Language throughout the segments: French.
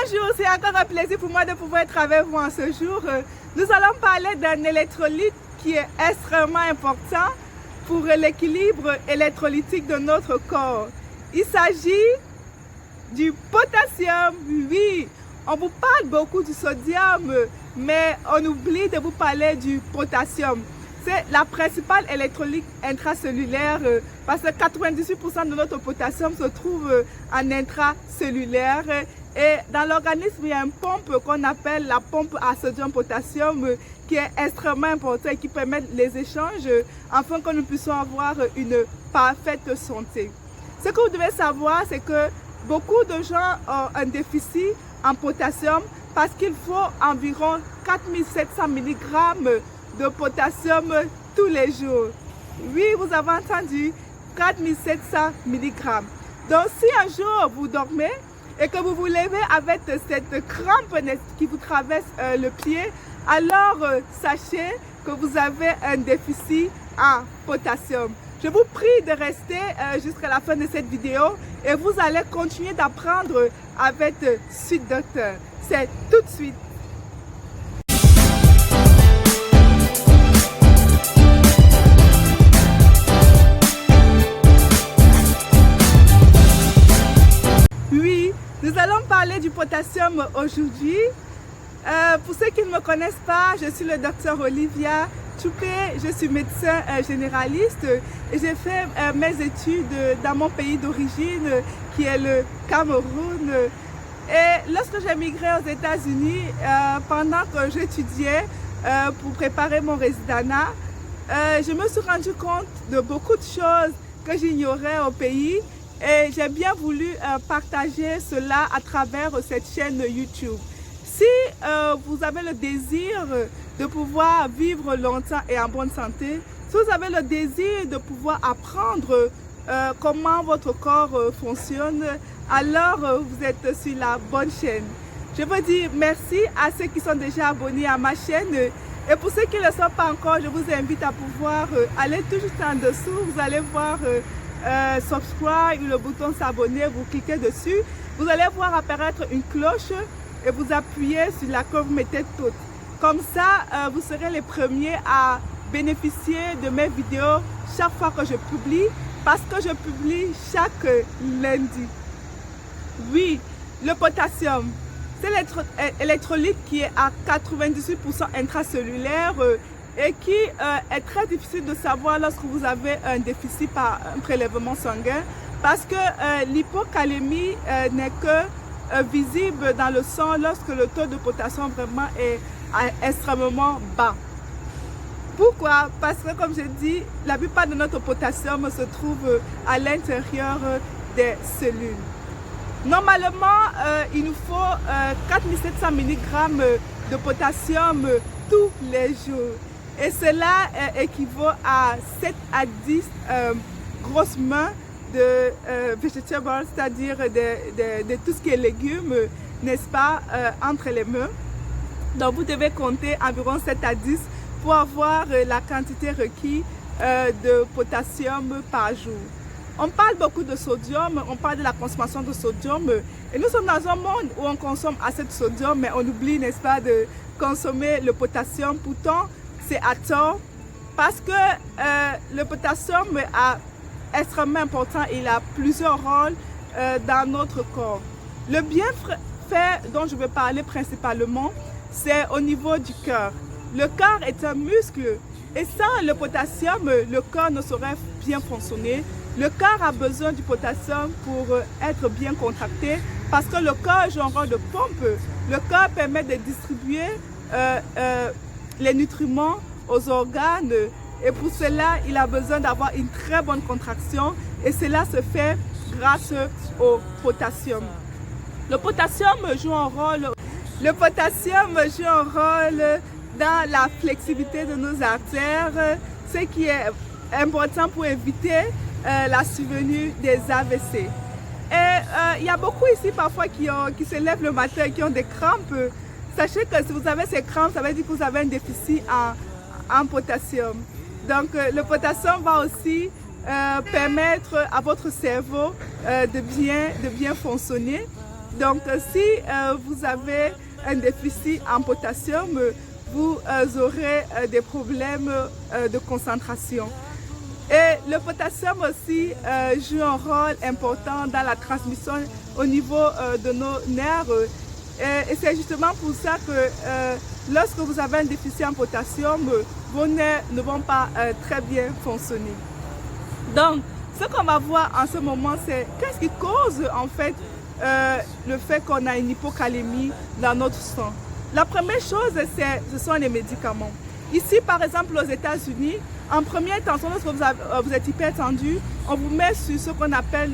Bonjour, c'est encore un plaisir pour moi de pouvoir être avec vous en ce jour. Nous allons parler d'un électrolyte qui est extrêmement important pour l'équilibre électrolytique de notre corps. Il s'agit du potassium. Oui, on vous parle beaucoup du sodium, mais on oublie de vous parler du potassium. C'est la principale électrolyte intracellulaire parce que 98% de notre potassium se trouve en intracellulaire. Et dans l'organisme, il y a une pompe qu'on appelle la pompe à sodium-potassium qui est extrêmement importante et qui permet les échanges afin que nous puissions avoir une parfaite santé. Ce que vous devez savoir, c'est que beaucoup de gens ont un déficit en potassium parce qu'il faut environ 4700 mg de potassium tous les jours. Oui, vous avez entendu, 4700 mg. Donc, si un jour vous dormez et que vous vous levez avec cette crampe qui vous traverse le pied, alors sachez que vous avez un déficit en potassium. Je vous prie de rester jusqu'à la fin de cette vidéo et vous allez continuer d'apprendre avec Sweet Doctor. C'est tout de suite. Oui, nous allons parler du potassium aujourd'hui. Pour ceux qui ne me connaissent pas, je suis le docteur Olivia Tchoupé, je suis médecin généraliste et j'ai fait mes études dans mon pays d'origine qui est le Cameroun. Et lorsque j'ai migré aux États-Unis, pendant que j'étudiais pour préparer mon résidanat, je me suis rendu compte de beaucoup de choses que j'ignorais au pays et j'ai bien voulu partager cela à travers cette chaîne YouTube. Si vous avez le désir de pouvoir vivre longtemps et en bonne santé, si vous avez le désir de pouvoir apprendre comment votre corps fonctionne, alors vous êtes sur la bonne chaîne. Je veux dire merci à ceux qui sont déjà abonnés à ma chaîne et pour ceux qui ne le sont pas encore, je vous invite à pouvoir aller tout juste en dessous, vous allez voir subscribe, le bouton s'abonner, vous cliquez dessus, vous allez voir apparaître une cloche et vous appuyez sur la que vous mettez toutes. Comme ça, vous serez les premiers à bénéficier de mes vidéos chaque fois que je publie, parce que je publie chaque lundi. Oui, le potassium, c'est l'électrolyte qui est à 98% intracellulaire et qui est très difficile de savoir lorsque vous avez un déficit par un prélèvement sanguin, parce que l'hypocalémie n'est que visible dans le sang lorsque le taux de potassium vraiment est extrêmement bas. Pourquoi? Parce que comme je dis, la plupart de notre potassium se trouve à l'intérieur des cellules. Normalement, il nous faut 4700 mg de potassium tous les jours. Et cela équivaut à 7 à 10 grosses mains de vegetables, c'est-à-dire de tout ce qui est légumes, n'est-ce pas, entre les mains. Donc vous devez compter environ 7 à 10 pour avoir la quantité requise de potassium par jour. On parle beaucoup de sodium, on parle de la consommation de sodium et nous sommes dans un monde où on consomme assez de sodium mais on oublie, n'est-ce pas, de consommer le potassium. Pourtant, c'est à tort parce que le potassium est extrêmement important, il a plusieurs rôles dans notre corps. Le bienfait dont je vais parler principalement, c'est au niveau du cœur. Le cœur est un muscle et sans le potassium, le cœur ne saurait bien fonctionner. Le cœur a besoin du potassium pour être bien contracté parce que le cœur joue un rôle de pompe. Le cœur permet de distribuer les nutriments aux organes et pour cela, il a besoin d'avoir une très bonne contraction et cela se fait grâce au potassium. Le potassium joue un rôle dans la flexibilité de nos artères, ce qui est important pour éviter la survenue des AVC. Et il y a beaucoup ici parfois qui se lèvent le matin et qui ont des crampes. Sachez que si vous avez ces crampes, ça veut dire que vous avez un déficit en potassium. Donc le potassium va aussi permettre à votre cerveau de bien fonctionner. Donc, si vous avez un déficit en potassium, vous aurez des problèmes de concentration. Et le potassium aussi joue un rôle important dans la transmission au niveau de nos nerfs. Et c'est justement pour ça que lorsque vous avez un déficit en potassium, vos nerfs ne vont pas très bien fonctionner. Donc, ce qu'on va voir en ce moment, c'est qu'est-ce qui cause en fait le fait qu'on a une hypocalémie dans notre sang. La première chose, ce sont les médicaments. Ici, par exemple, aux États-Unis, en première intention, lorsque vous êtes hypertendu, on vous met sur ce qu'on appelle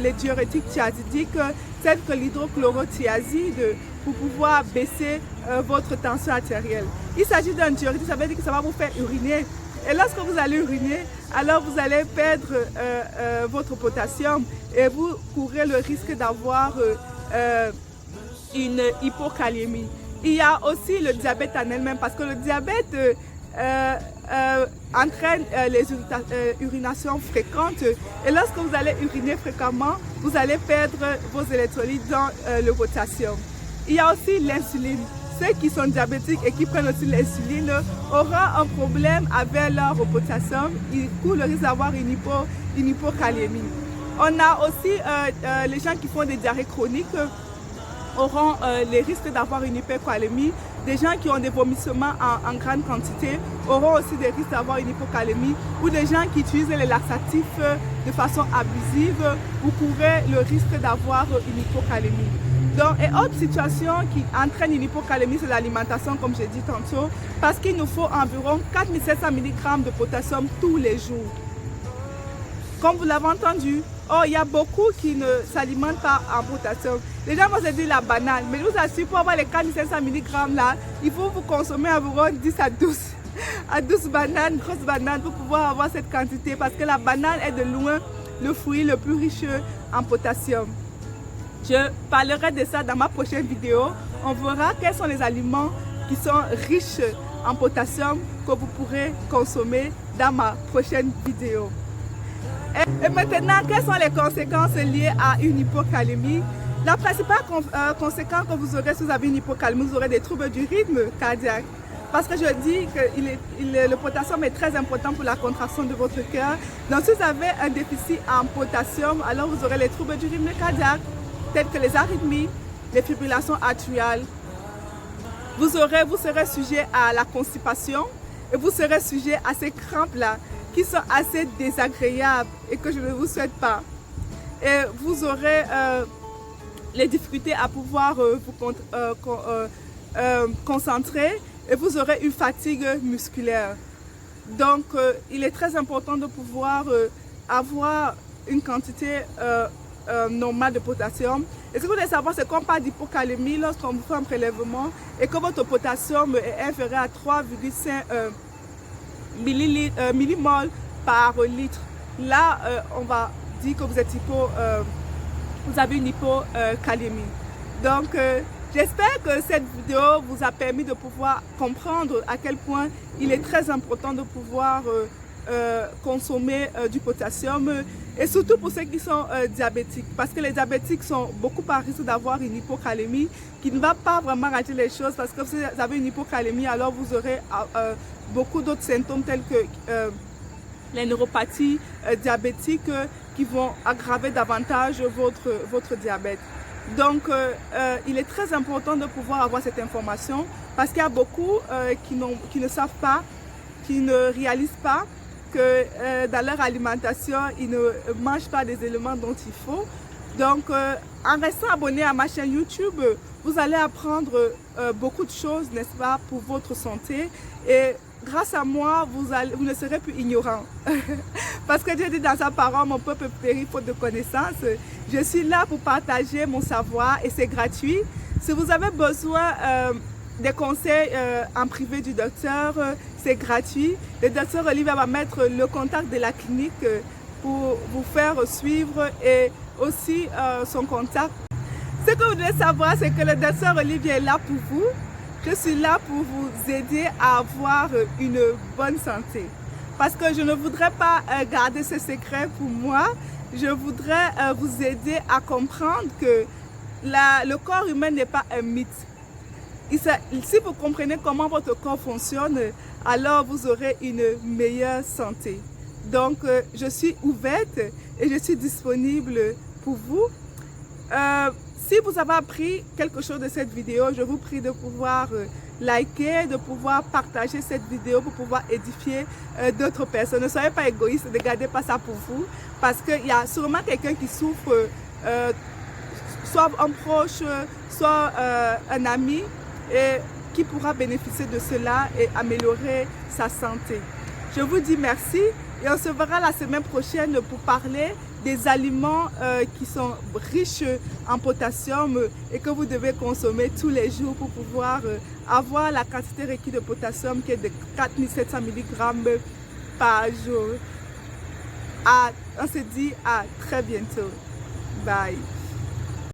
les diurétiques thiazidiques, tels que l'hydrochlorothiazide, pour pouvoir baisser votre tension artérielle. Il s'agit d'un diurétique, ça veut dire que ça va vous faire uriner. Et lorsque vous allez uriner, alors vous allez perdre votre potassium et vous courez le risque d'avoir une hypocalémie. Il y a aussi le diabète en elle-même parce que le diabète entraîne les urinations fréquentes et lorsque vous allez uriner fréquemment, vous allez perdre vos électrolytes dans le potassium. Il y a aussi l'insuline. Ceux qui sont diabétiques et qui prennent aussi l'insuline auront un problème avec leur potassium. Ils courent le risque d'avoir une hypocalémie. On a aussi les gens qui font des diarrhées chroniques auront les risques d'avoir une hypocalémie. Des gens qui ont des vomissements en grande quantité auront aussi des risques d'avoir une hypocalémie. Ou des gens qui utilisent les laxatifs de façon abusive, vous courez le risque d'avoir une hypocalémie. Donc, et autre situation qui entraîne une hypocalémie, c'est l'alimentation, comme j'ai dit tantôt, parce qu'il nous faut environ 4700 mg de potassium tous les jours. Comme vous l'avez entendu, il y a beaucoup qui ne s'alimentent pas en potassium. Les gens vont se dire la banane, mais je vous assure, pour avoir les 4700 mg là, il faut vous consommer environ 10 à 12 bananes, grosses bananes, pour pouvoir avoir cette quantité, parce que la banane est de loin le fruit le plus riche en potassium. Je parlerai de ça dans ma prochaine vidéo. On verra quels sont les aliments qui sont riches en potassium que vous pourrez consommer dans ma prochaine vidéo. Et maintenant, quelles sont les conséquences liées à une hypocalémie? La principale conséquence que vous aurez si vous avez une hypocalémie, vous aurez des troubles du rythme cardiaque. Parce que je dis que le potassium est très important pour la contraction de votre cœur. Donc si vous avez un déficit en potassium, alors vous aurez les troubles du rythme cardiaque, tels que les arythmies, les fibrillations atriales. Vous serez sujet à la constipation et vous serez sujet à ces crampes-là qui sont assez désagréables et que je ne vous souhaite pas. Et vous aurez les difficultés à pouvoir vous concentrer et vous aurez une fatigue musculaire. Donc, il est très important de pouvoir avoir une quantité normale de potassium. Et ce que vous devez savoir, c'est qu'on parle d'hypocalémie lorsqu'on vous fait un prélèvement et que votre potassium est inférieur à 3,5 millimoles par litre. Là, on va dire que vous avez une hypocalémie. Donc, j'espère que cette vidéo vous a permis de pouvoir comprendre à quel point il est très important de pouvoir consommer du potassium et surtout pour ceux qui sont diabétiques, parce que les diabétiques sont beaucoup à risque d'avoir une hypocalémie qui ne va pas vraiment rater les choses, parce que si vous avez une hypocalémie, alors vous aurez beaucoup d'autres symptômes tels que les neuropathies diabétiques qui vont aggraver davantage votre diabète. Donc, il est très important de pouvoir avoir cette information parce qu'il y a beaucoup qui ne savent pas, qui ne réalisent pas que dans leur alimentation, ils ne mangent pas des éléments dont il faut. Donc, en restant abonné à ma chaîne YouTube, vous allez apprendre beaucoup de choses, n'est-ce pas, pour votre santé. Et grâce à moi, vous ne serez plus ignorant. Parce que Dieu dit dans sa parole, mon peuple périt faute de connaissances. Je suis là pour partager mon savoir et c'est gratuit. Si vous avez besoin des conseils en privé du docteur, c'est gratuit. Le docteur Olivia va mettre le contact de la clinique pour vous faire suivre et aussi son contact. Ce que vous devez savoir, c'est que le docteur Olivia est là pour vous. Je suis là pour vous aider à avoir une bonne santé. Parce que je ne voudrais pas garder ce secret pour moi. Je voudrais vous aider à comprendre que le corps humain n'est pas un mythe. Si vous comprenez comment votre corps fonctionne, alors vous aurez une meilleure santé. Donc, je suis ouverte et je suis disponible pour vous. Si vous avez appris quelque chose de cette vidéo, je vous prie de pouvoir liker, de pouvoir partager cette vidéo pour pouvoir édifier d'autres personnes. Ne soyez pas égoïste, ne gardez pas ça pour vous, parce qu'il y a sûrement quelqu'un qui souffre, soit un proche, soit un ami, et qui pourra bénéficier de cela et améliorer sa santé. Je vous dis merci et on se verra la semaine prochaine pour parler des aliments qui sont riches en potassium et que vous devez consommer tous les jours pour pouvoir avoir la quantité requise de potassium qui est de 4700 mg par jour. On se dit à très bientôt. Bye.